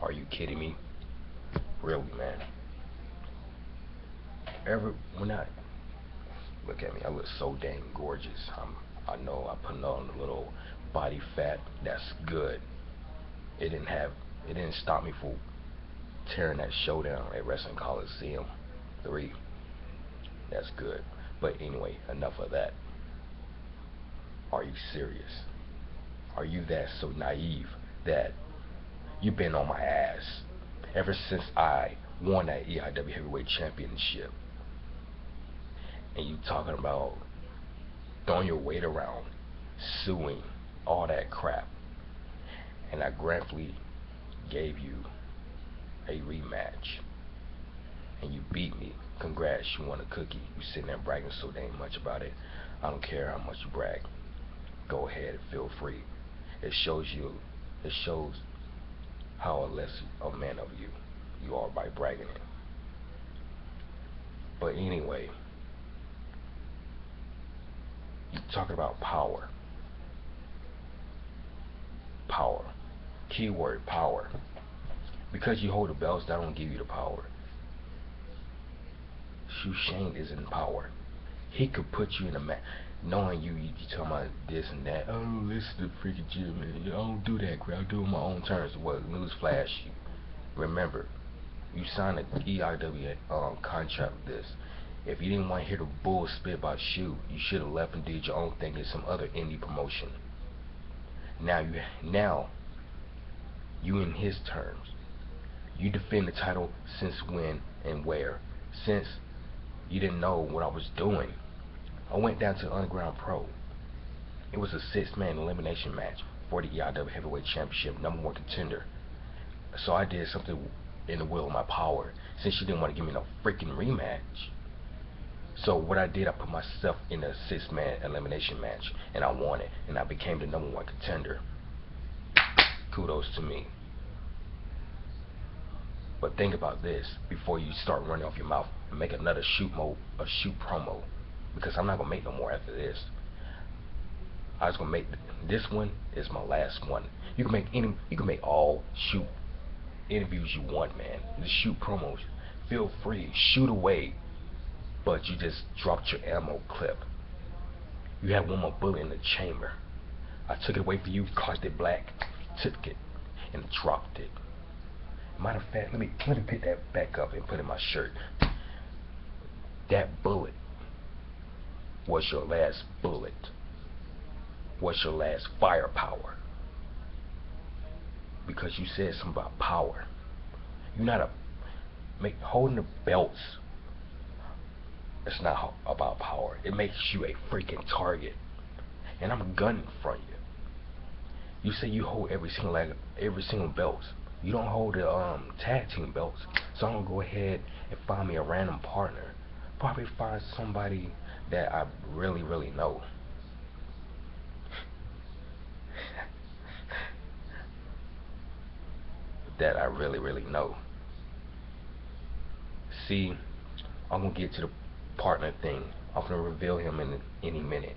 Are you kidding me? Really, man. When I look at me, I look so dang gorgeous. I know I put on a little body fat. That's good. It didn't have. It didn't stop me from tearing that showdown at Wrestling Coliseum 3. That's good. But anyway, enough of that. Are you serious? Are you that so naive that you've been on my ass ever since I won that EIW Heavyweight Championship? And you talking about throwing your weight around, suing, all that crap. And I gratefully gave you a rematch. And you beat me. Congrats, you won a cookie. You sitting there bragging so dang much about it. I don't care how much you brag. Go ahead, feel free. It shows how less a man of you are by bragging it. But anyway, you talking about power. Power. Keyword power. Because you hold the belts, that don't give you the power. Shu Shane is in power. He could put you in a match, knowing you talking about this and that. Oh, listen to freaking Jim, man. I don't do that crap. I do it on my own terms. What? Newsflash. Remember, you signed an EIW contract with this. If you didn't want to hear the bull spit about Shu, you should have left and did your own thing in some other indie promotion. Now you in his terms. You defend the title since when and where? Since you didn't know what I was doing. I went down to Underground Pro. It was a 6-man elimination match for the EIW Heavyweight Championship, #1 contender. So I did something in the will of my power, since you didn't want to give me no freaking rematch. So what I did, I put myself in a 6-man elimination match, and I won it, and I became the #1 contender. Kudos to me. But think about this before you start running off your mouth and make another shoot promo, because I'm not gonna make no more after this. I was gonna make this one is my last one. You can make all shoot interviews you want, man. The shoot promos, feel free, shoot away. But you just dropped your ammo clip. You had one more bullet in the chamber. I took it away from you, cocked it black, took it, and dropped it. Matter of fact, let me pick that back up and put it in my shirt. That bullet was your last bullet. Was your last firepower. Because you said something about power. You're not holding the belts. It's not about power. It makes you a freaking target. And I'm gunning for you. You say you hold every single belt. You don't hold the tag team belts. So I'm gonna go ahead and find me a random partner. Probably find somebody that I really, really know. That I really, really know. See, I'm gonna get to the partner thing. I'm gonna reveal him in any minute.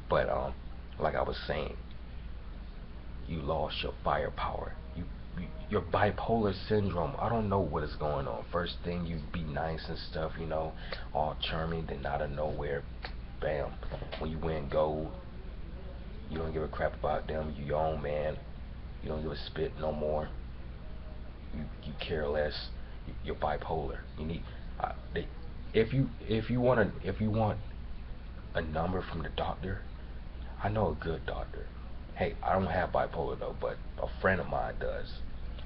But like I was saying, you lost your firepower. Your bipolar syndrome. I don't know what is going on. First thing, you be nice and stuff, all charming. Then out of nowhere, bam. When you win gold, you don't give a crap about them. You your own man. You don't give a spit no more. You care less. You're bipolar. You need. If you want a number from the doctor, I know a good doctor. Hey, I don't have bipolar though, but a friend of mine does.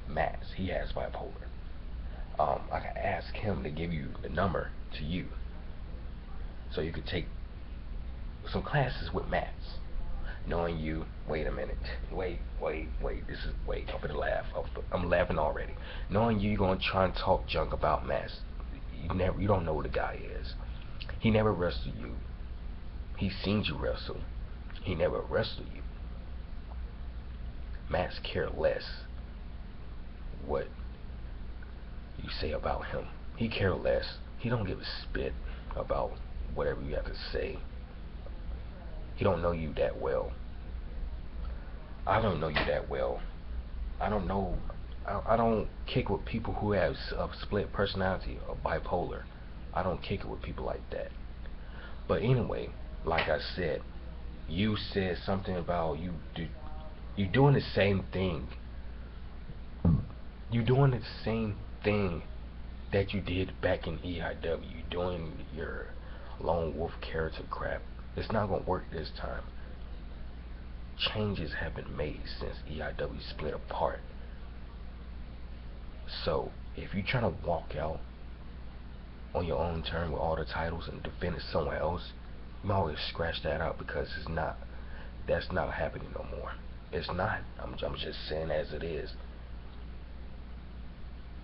Max, he has bipolar. I can ask him to give you the number to you, so you could take some classes with Max. Knowing you, wait a minute, wait, I'm gonna laugh. I'm laughing already. Knowing you're gonna try and talk junk about Max. You don't know who the guy is. He never wrestled you. He's seen you wrestle. He never wrestled you. Max care less what you say about him. He care less. He don't give a spit about whatever you have to say. He don't know you that well. I don't know you that well. I don't know I don't kick with people who have a split personality or bipolar. I don't kick it with people like that. But anyway, like I said, you said something about you doing the same thing. You doing the same thing that you did back in EIW. You doing your lone wolf character crap. It's not gonna work this time. Changes have been made since EIW split apart. So if you trying to walk out on your own term with all the titles and defend it somewhere else, you might always scratch that out, because that's not happening no more. It's not. I'm just saying as it is.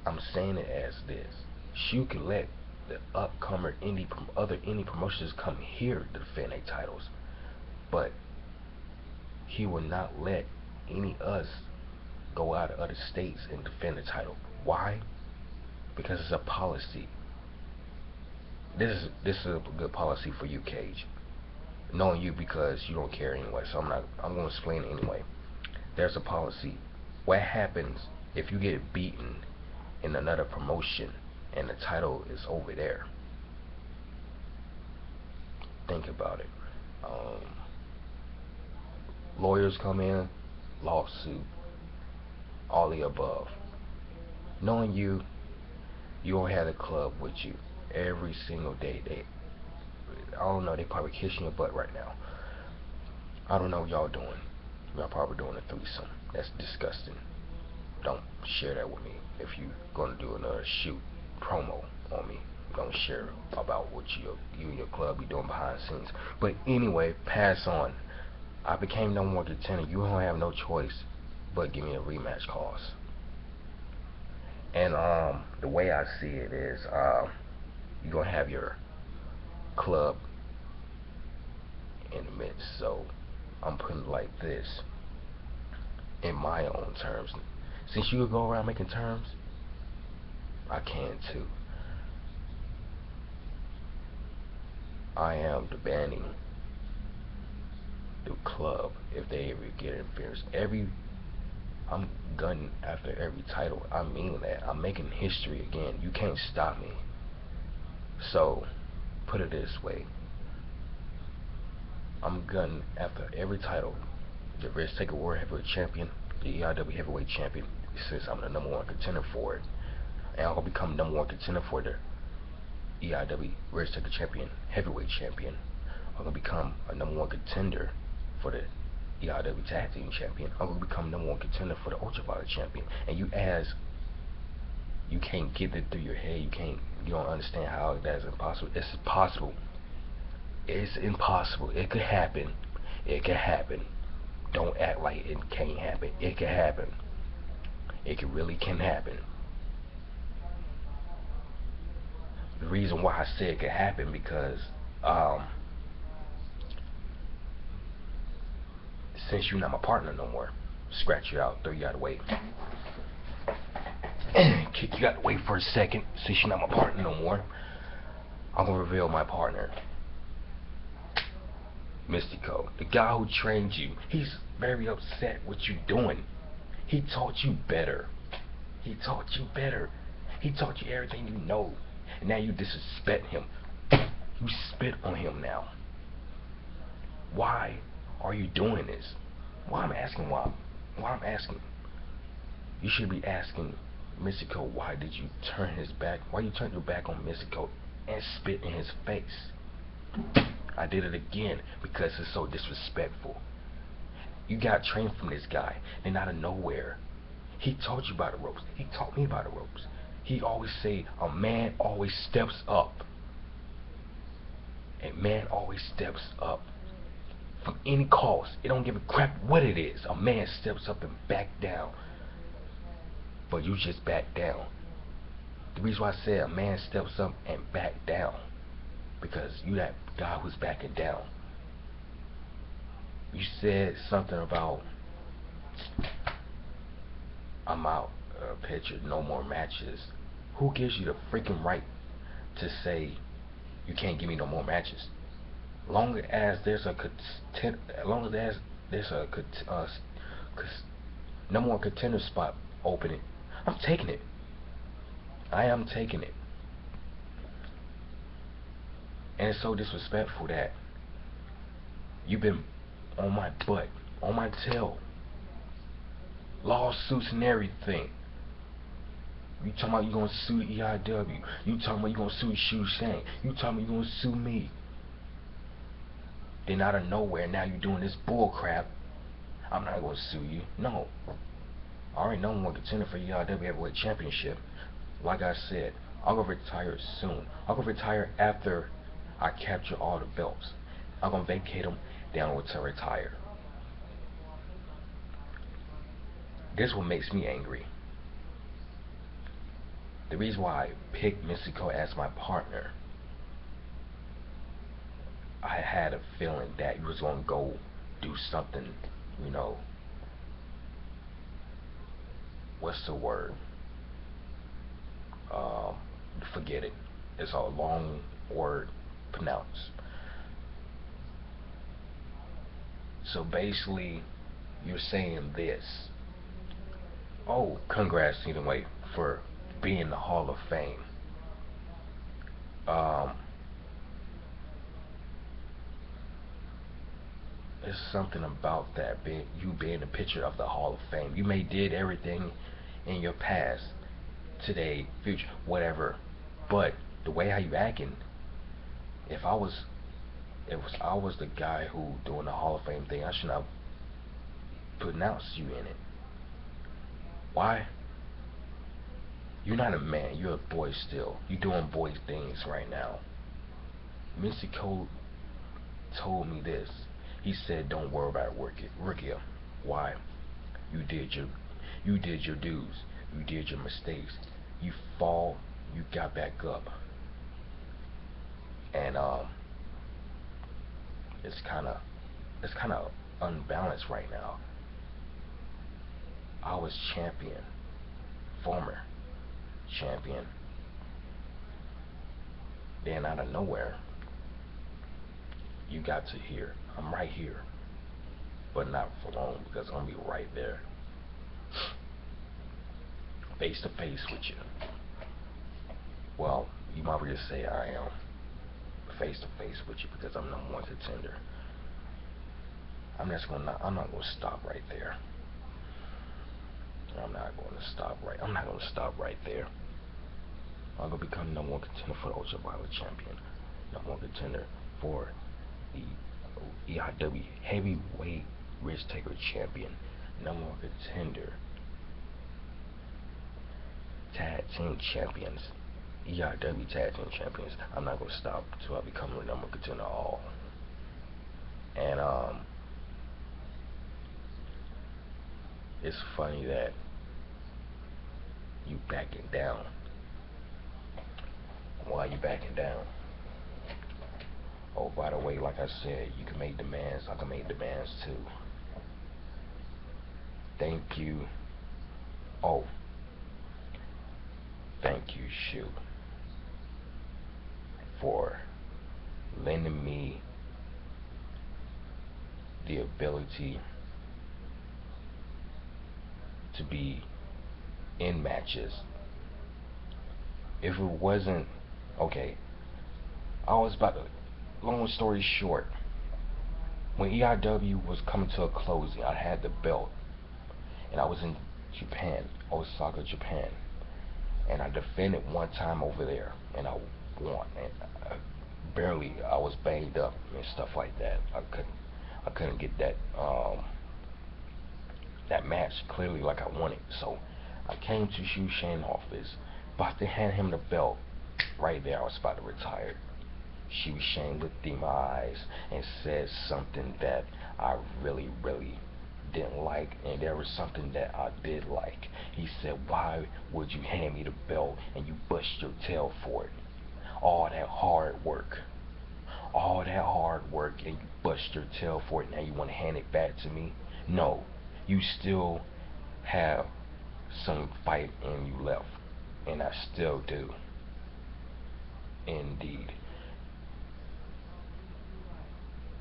I'm saying it as it is. You can let the upcomer other indie promotions come here to defend their titles, but he will not let any us go out of other states and defend the title. Why? Because it's a policy. This is a good policy for you, Cage. Knowing you, because you don't care anyway, so I'm gonna explain it anyway. There's a policy. What happens if you get beaten in another promotion and the title is over there? Think about it. Lawyers come in, lawsuit, all the above. Knowing you don't have the club with you every single day. I don't know, they probably kissing your butt right now. I don't know what y'all doing. Y'all probably doing a threesome. That's disgusting. Don't share that with me. If you gonna do another shoot promo on me, don't share about what you and your club be doing behind the scenes. But anyway, pass on. I became no more contender. You don't have no choice but give me a rematch clause. And the way I see it is, you're gonna have your club in the midst. So I'm putting it like this, in my own terms. Since you could go around making terms, I can too. I am banning the club if they ever get interference. I'm gunning after every title. I mean that. I'm making history again. You can't stop me. So, put it this way. I'm gunning after every title. The Risk Taker World Heavyweight Champion, the EIW Heavyweight Champion, since I'm the #1 contender for it. And I'm going to become #1 contender for the EIW Risk Taker Champion, Heavyweight Champion. I'm going to become a #1 contender for the EIW Tag Team Champion. I'm going to become #1 contender for the Ultraviolet Champion. And you can't get it through your head. You don't understand how that is impossible. It's possible. It's impossible. It could happen. It could happen. Don't act like it can't happen. It can happen. Really can happen. The reason why I say it could happen, because since you're not my partner no more, scratch you out, throw you out of the way, kick you out of the way for a second. Since you're not my partner no more, I'm gonna reveal my partner, Mystico, the guy who trained you. He's very upset what you doing. He taught you better. He taught you better. He taught you everything you know. And now you disrespect him. You spit on him now. Why are you doing this? Why I'm asking why. Why I'm asking. You should be asking Mystico, why did you turn his back? Why you turned your back on Mystico and spit in his face? I did it again because it's so disrespectful. You got trained from this guy, and out of nowhere, he taught you about the ropes. He taught me about the ropes. He always say, a man always steps up. A man always steps up. From any cost. It don't give a crap what it is. A man steps up and back down. But you just back down. The reason why I said a man steps up and back down, because you that guy who's backing down. You said something about, I'm out, picture, no more matches. Who gives you the freaking right to say you can't give me no more matches? Long as there's a #1 contender spot opening, I'm taking it. I am taking it. And it's so disrespectful that you've been on my butt, on my tail, lawsuits and everything. You talking about you gonna sue EIW. You talking about you gonna sue Shu Shang. You talking about you gonna sue me. Then out of nowhere, now you doing this bull crap. I'm not gonna sue you. No. I already know I'm gonna contender for EIW Heavyweight Championship. Like I said, I'll go retire soon. I'll go retire after I capture all the belts. I'm gonna vacate them, then I'm going to retire. This is what makes me angry. The reason why I picked Mystico as my partner, I had a feeling that he was gonna go do something, you know, what's the word? Forget it. It's a long word to pronounce. So basically, you're saying this. Oh, congrats anyway for being in the Hall of Fame. There's something about that, you being a picture of the Hall of Fame. You may did everything in your past, today, future, whatever, but the way how you acting, if I was the guy who doing the Hall of Fame thing, I should not pronounce you in it. Why? You're not a man. You're a boy still. You're doing boy things right now. Mystico told me this. He said, "Don't worry about Rukia. Why? You did your dues. You did your mistakes. You fall. You got back up. And it's kind of unbalanced right now. I was champion, former champion. Then out of nowhere, you got to here. I'm right here, but not for long because I'm gonna be right there, face to face with you. Well, you might just say I am face to face with you because I'm number one contender. I'm not gonna stop right there. I'm not gonna stop right there. I'm gonna become number one contender for the Ultraviolet champion, number one contender for the EIW heavyweight risk taker champion, number one contender, tag team champions, EIW tag team champions. I'm not gonna stop until I become the number one contender all. And it's funny that you backing down. Why are you backing down? Oh, by the way, like I said, you can make demands. I can make demands too. Thank you. Oh, thank you, Shu, for lending me the ability to be in matches. If it wasn't, okay, I was about to, long story short, when EIW was coming to a closing, I had the belt, and I was in Japan, Osaka, Japan, and I defended one time over there, and I won, and I was banged up and stuff like that. I couldn't get that that match clearly like I wanted. So I came to Shu Shang office, about to hand him the belt. Right there, I was about to retire. Shu Shang looked in my eyes and said something that I really, really didn't like, and there was something that I did like. He said, "Why would you hand me the belt and you bust your tail for it? All that hard work, and you bust your tail for it. Now you want to hand it back to me? No, you still have some fight in you left, and I still do. Indeed.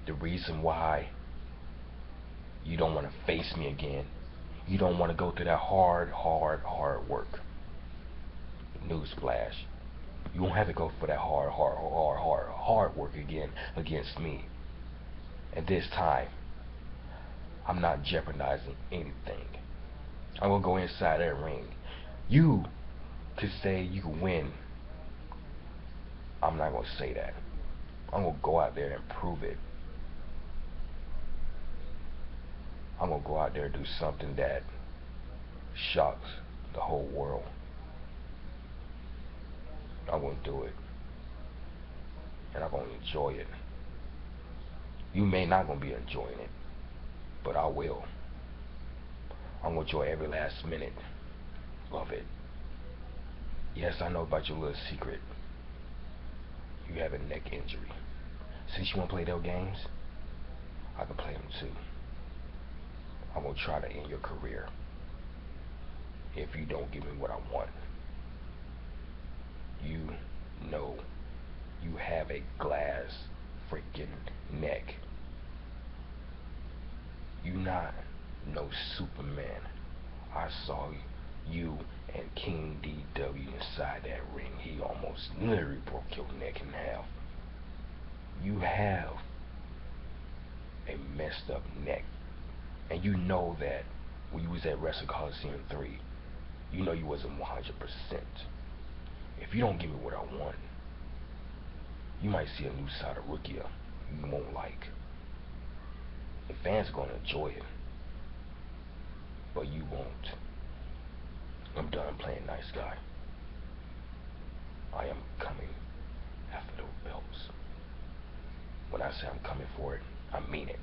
The reason why you don't want to face me again You don't want to go through that hard work. Newsflash. You won't have to go for that hard work again against me. And this time, I'm not jeopardizing anything. I'm gonna go inside that ring. You could say you can win. I'm not gonna say that. I'm gonna go out there and prove it. I'm gonna go out there and do something that shocks the whole world. I'm gonna do it. And I'm gonna enjoy it. You may not gonna be enjoying it, but I will. I'm gonna enjoy every last minute of it. Yes, I know about your little secret. You have a neck injury. Since you wanna play those games, I can play them too. I'm gonna try to end your career if you don't give me what I want. You know you have a glass freaking neck. You not no Superman. I saw you and King DW inside that ring. He almost literally broke your neck in half. You have a messed up neck. And you know that when you was at Wrestle Coliseum 3, you know you wasn't 100%. If you don't give me what I want, you might see a new side of Rukia you won't like. The fans are gonna enjoy it, but you won't. I'm done playing nice guy. I am coming after the belts. When I say I'm coming for it, I mean it.